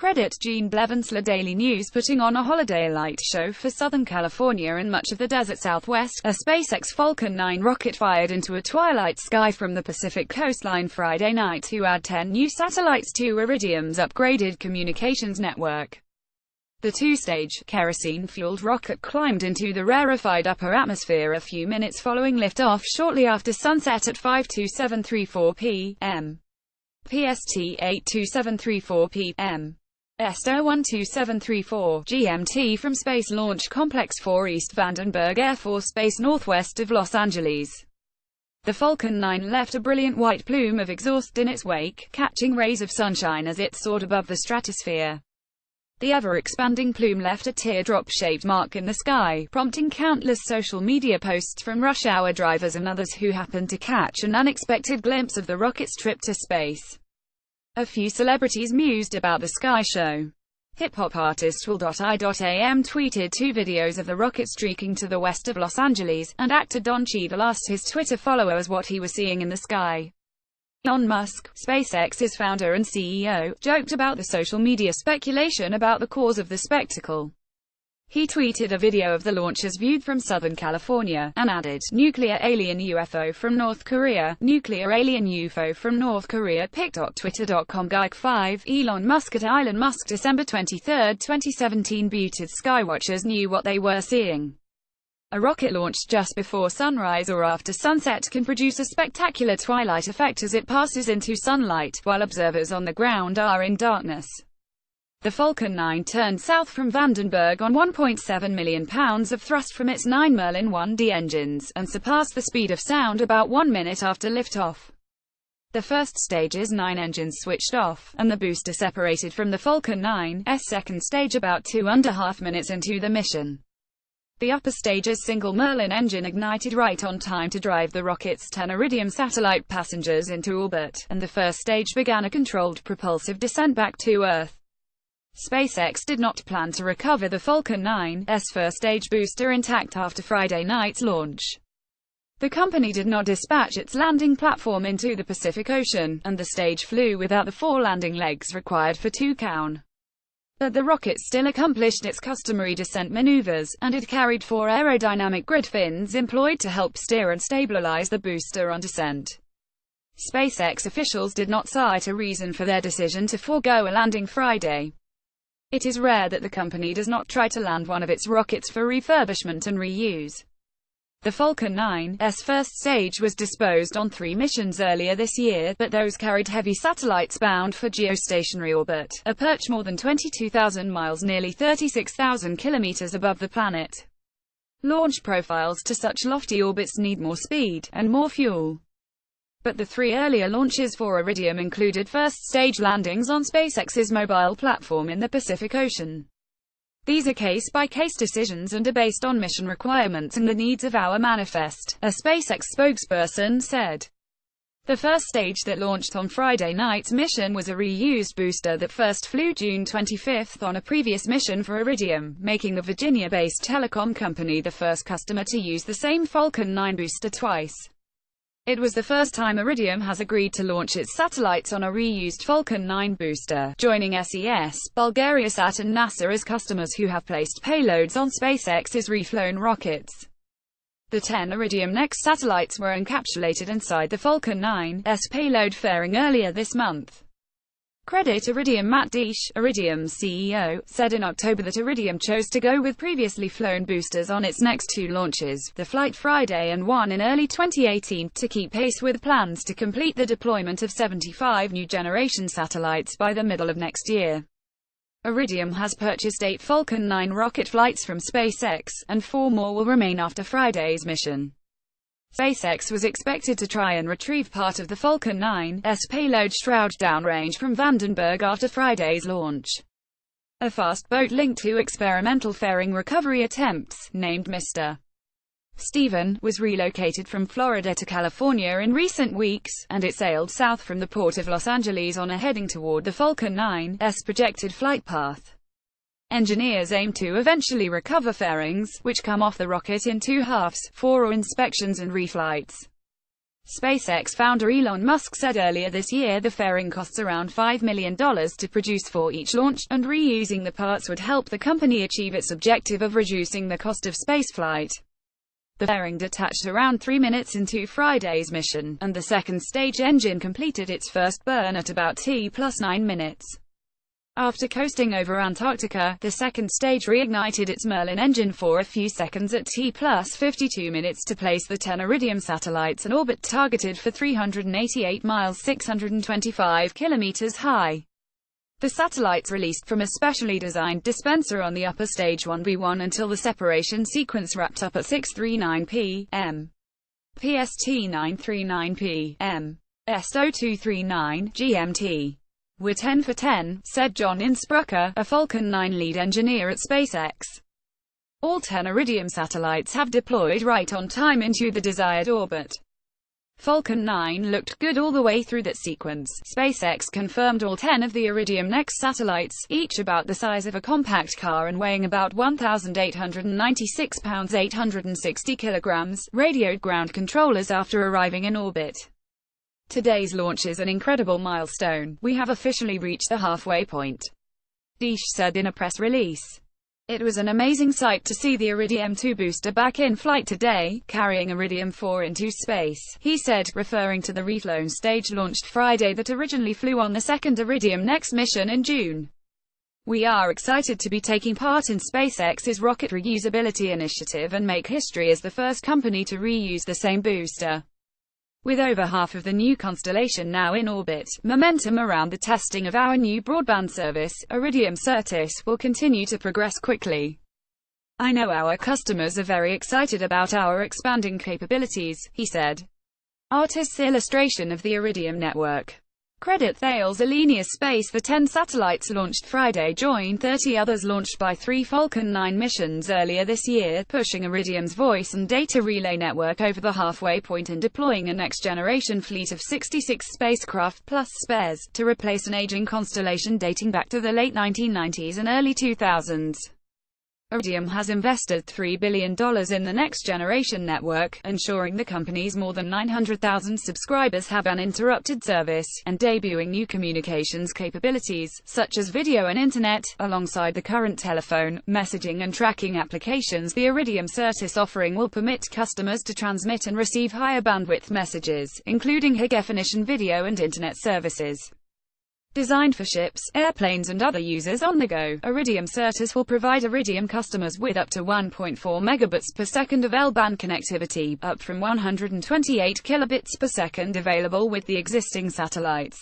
Credit Gene Blevins. Daily News putting on a holiday light show for Southern California and much of the desert Southwest. A SpaceX Falcon 9 rocket fired into a twilight sky from the Pacific coastline Friday night to add 10 new satellites to Iridium's upgraded communications network. The two-stage, kerosene-fueled rocket climbed into the rarefied upper atmosphere a few minutes following liftoff shortly after sunset at 5:2734 p.m. PST 8:2734 p.m. EST 1:2734 GMT from Space Launch Complex 4 East Vandenberg Air Force Base northwest of Los Angeles. The Falcon 9 left a brilliant white plume of exhaust in its wake, catching rays of sunshine as it soared above the stratosphere. The ever-expanding plume left a teardrop-shaped mark in the sky, prompting countless social media posts from rush hour drivers and others who happened to catch an unexpected glimpse of the rocket's trip to space. A few celebrities mused about the sky show. Hip-hop artist will.i.am tweeted 2 videos of the rocket streaking to the west of Los Angeles, and actor Don Cheadle asked his Twitter followers what he was seeing in the sky. Elon Musk, SpaceX's founder and CEO, joked about the social media speculation about the cause of the spectacle. He tweeted a video of the launch as viewed from Southern California, and added, "Nuclear alien UFO from North Korea, nuclear alien UFO from North Korea pic.twitter.com Geik 5, Elon Musk at Elon Musk December 23, 2017 Buted skywatchers knew what they were seeing. A rocket launched just before sunrise or after sunset can produce a spectacular twilight effect as it passes into sunlight, while observers on the ground are in darkness." The Falcon 9 turned south from Vandenberg on 1.7 million pounds of thrust from its 9 Merlin 1D engines, and surpassed the speed of sound about 1 minute after liftoff. The first stage's 9 engines switched off, and the booster separated from the Falcon 9's second stage about 2.5 minutes into the mission. The upper stage's single Merlin engine ignited right on time to drive the rocket's 10 Iridium satellite passengers into orbit, and the first stage began a controlled propulsive descent back to Earth. SpaceX did not plan to recover the Falcon 9's first-stage booster intact after Friday night's launch. The company did not dispatch its landing platform into the Pacific Ocean, and the stage flew without the 4 landing legs required for 2 count. But the rocket still accomplished its customary descent maneuvers, and it carried 4 aerodynamic grid fins employed to help steer and stabilize the booster on descent. SpaceX officials did not cite a reason for their decision to forego a landing Friday. It is rare that the company does not try to land one of its rockets for refurbishment and reuse. The Falcon 9's first stage was disposed on 3 missions earlier this year, but those carried heavy satellites bound for geostationary orbit, a perch more than 22,000 miles, nearly 36,000 kilometers above the planet. Launch profiles to such lofty orbits need more speed and more fuel. But the 3 earlier launches for Iridium included first-stage landings on SpaceX's mobile platform in the Pacific Ocean. These are case-by-case decisions and are based on mission requirements and the needs of our manifest, a SpaceX spokesperson said. The first stage that launched on Friday night's mission was a reused booster that first flew June 25 on a previous mission for Iridium, making the Virginia-based telecom company the first customer to use the same Falcon 9 booster twice. It was the first time Iridium has agreed to launch its satellites on a reused Falcon 9 booster, joining SES, Bulgariasat and NASA as customers who have placed payloads on SpaceX's reflown rockets. The 10 Iridium Next satellites were encapsulated inside the Falcon 9's payload fairing earlier this month. Credit Iridium. Matt Desch, Iridium's CEO, said in October that Iridium chose to go with previously flown boosters on its next 2 launches, the Flight Friday and one in early 2018, to keep pace with plans to complete the deployment of 75 new generation satellites by the middle of next year. Iridium has purchased 8 Falcon 9 rocket flights from SpaceX, and 4 more will remain after Friday's mission. SpaceX was expected to try and retrieve part of the Falcon 9's payload shroud downrange from Vandenberg after Friday's launch. A fast boat linked to experimental fairing recovery attempts, named Mr. Steven, was relocated from Florida to California in recent weeks, and it sailed south from the port of Los Angeles on a heading toward the Falcon 9's projected flight path. Engineers aim to eventually recover fairings, which come off the rocket in 2 halves, for inspections and reflights. SpaceX founder Elon Musk said earlier this year the fairing costs around $5 million to produce for each launch, and reusing the parts would help the company achieve its objective of reducing the cost of spaceflight. The fairing detached around 3 minutes into Friday's mission, and the second stage engine completed its first burn at about T+9 minutes. After coasting over Antarctica, the second stage reignited its Merlin engine for a few seconds at T+52 minutes to place the 10 Iridium satellites in orbit targeted for 388 miles 625 kilometers high. The satellites released from a specially designed dispenser on the upper stage 1B1 until the separation sequence wrapped up at 6:39 p.m. PST 9:39 p.m. S0239 GMT. "We're 10 for 10, said John Innsbrucker, a Falcon 9 lead engineer at SpaceX. All 10 Iridium satellites have deployed right on time into the desired orbit. Falcon 9 looked good all the way through that sequence." SpaceX confirmed all 10 of the Iridium NEXT satellites, each about the size of a compact car and weighing about 1,896 pounds 860 kilograms, radioed ground controllers after arriving in orbit. "Today's launch is an incredible milestone. We have officially reached the halfway point," Dish said in a press release. "It was an amazing sight to see the Iridium 2 booster back in flight today, carrying Iridium 4 into space," he said, referring to the reflown stage launched Friday that originally flew on the second Iridium NEXT mission in June. "We are excited to be taking part in SpaceX's rocket reusability initiative and make history as the first company to reuse the same booster. With over half of the new constellation now in orbit, momentum around the testing of our new broadband service, Iridium Certus, will continue to progress quickly. I know our customers are very excited about our expanding capabilities," he said. Artist's illustration of the Iridium network. Credit Thales Alenia Space. The 10 satellites launched Friday joined 30 others launched by 3 Falcon 9 missions earlier this year, pushing Iridium's voice and data relay network over the halfway point and deploying a next-generation fleet of 66 spacecraft plus spares, to replace an aging constellation dating back to the late 1990s and early 2000s. Iridium has invested $3 billion in the next-generation network, ensuring the company's more than 900,000 subscribers have uninterrupted service, and debuting new communications capabilities, such as video and internet, alongside the current telephone, messaging and tracking applications. The Iridium Certus offering will permit customers to transmit and receive higher bandwidth messages, including high-definition video and internet services. Designed for ships, airplanes and other users on the go, Iridium Certus will provide Iridium customers with up to 1.4 megabits per second of L-band connectivity, up from 128 kilobits per second available with the existing satellites.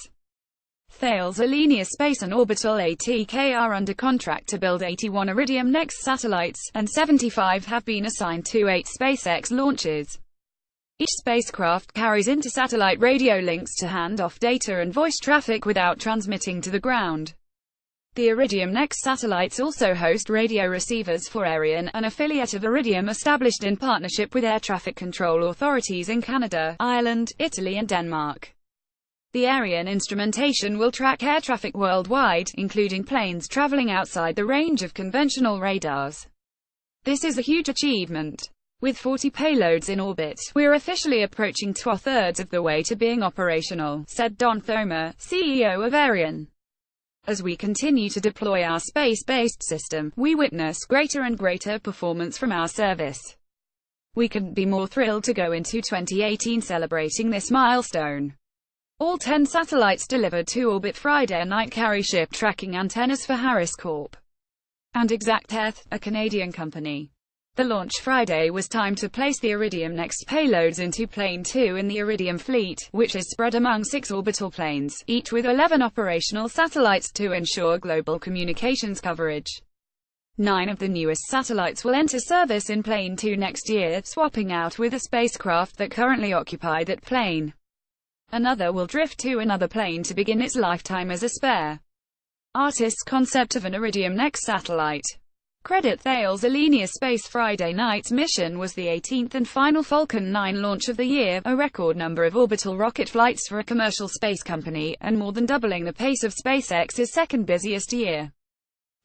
Thales Alenia Space and Orbital ATK are under contract to build 81 Iridium NEXT satellites, and 75 have been assigned to 8 SpaceX launches. Each spacecraft carries inter-satellite radio links to hand off data and voice traffic without transmitting to the ground. The Iridium NEXT satellites also host radio receivers for Ariane, an affiliate of Iridium established in partnership with air traffic control authorities in Canada, Ireland, Italy and Denmark. The Ariane instrumentation will track air traffic worldwide, including planes traveling outside the range of conventional radars. "This is a huge achievement. With 40 payloads in orbit, we're officially approaching 2/3 of the way to being operational," said Don Thoma, CEO of Ariane. "As we continue to deploy our space-based system, we witness greater and greater performance from our service. We couldn't be more thrilled to go into 2018 celebrating this milestone." All 10 satellites delivered to orbit Friday night carry ship tracking antennas for Harris Corp. and ExactEarth, a Canadian company. The launch Friday was timed to place the Iridium NEXT payloads into Plane 2 in the Iridium fleet, which is spread among 6 orbital planes, each with 11 operational satellites to ensure global communications coverage. 9 of the newest satellites will enter service in Plane 2 next year, swapping out with a spacecraft that currently occupy that plane. Another will drift to another plane to begin its lifetime as a spare. Artist's concept of an Iridium NEXT satellite. Credit Thales Alenia Space. Friday night's mission was the 18th and final Falcon 9 launch of the year, a record number of orbital rocket flights for a commercial space company, and more than doubling the pace of SpaceX's second busiest year.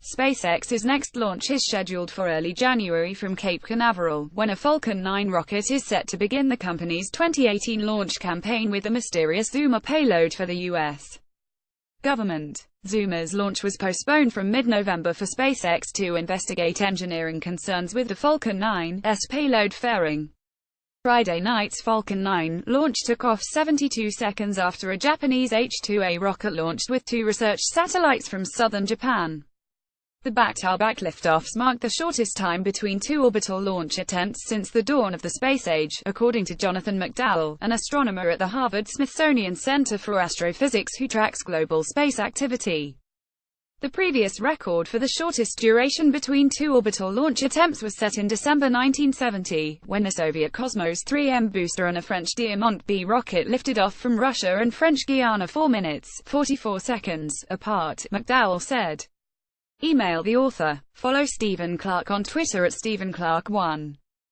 SpaceX's next launch is scheduled for early January from Cape Canaveral, when a Falcon 9 rocket is set to begin the company's 2018 launch campaign with the mysterious Zoomer payload for the U.S. government. Zoomer's launch was postponed from mid-November for SpaceX to investigate engineering concerns with the Falcon 9's payload fairing. Friday night's Falcon 9 launch took off 72 seconds after a Japanese H-2A rocket launched with 2 research satellites from southern Japan. The back-to-back liftoffs marked the shortest time between 2 orbital launch attempts since the dawn of the space age, according to Jonathan McDowell, an astronomer at the Harvard-Smithsonian Center for Astrophysics who tracks global space activity. The previous record for the shortest duration between 2 orbital launch attempts was set in December 1970, when the Soviet Cosmos 3M booster and a French Diamant B rocket lifted off from Russia and French Guiana 4 minutes, 44 seconds, apart, McDowell said. Email the author. Follow Stephen Clark on Twitter at StephenClark1.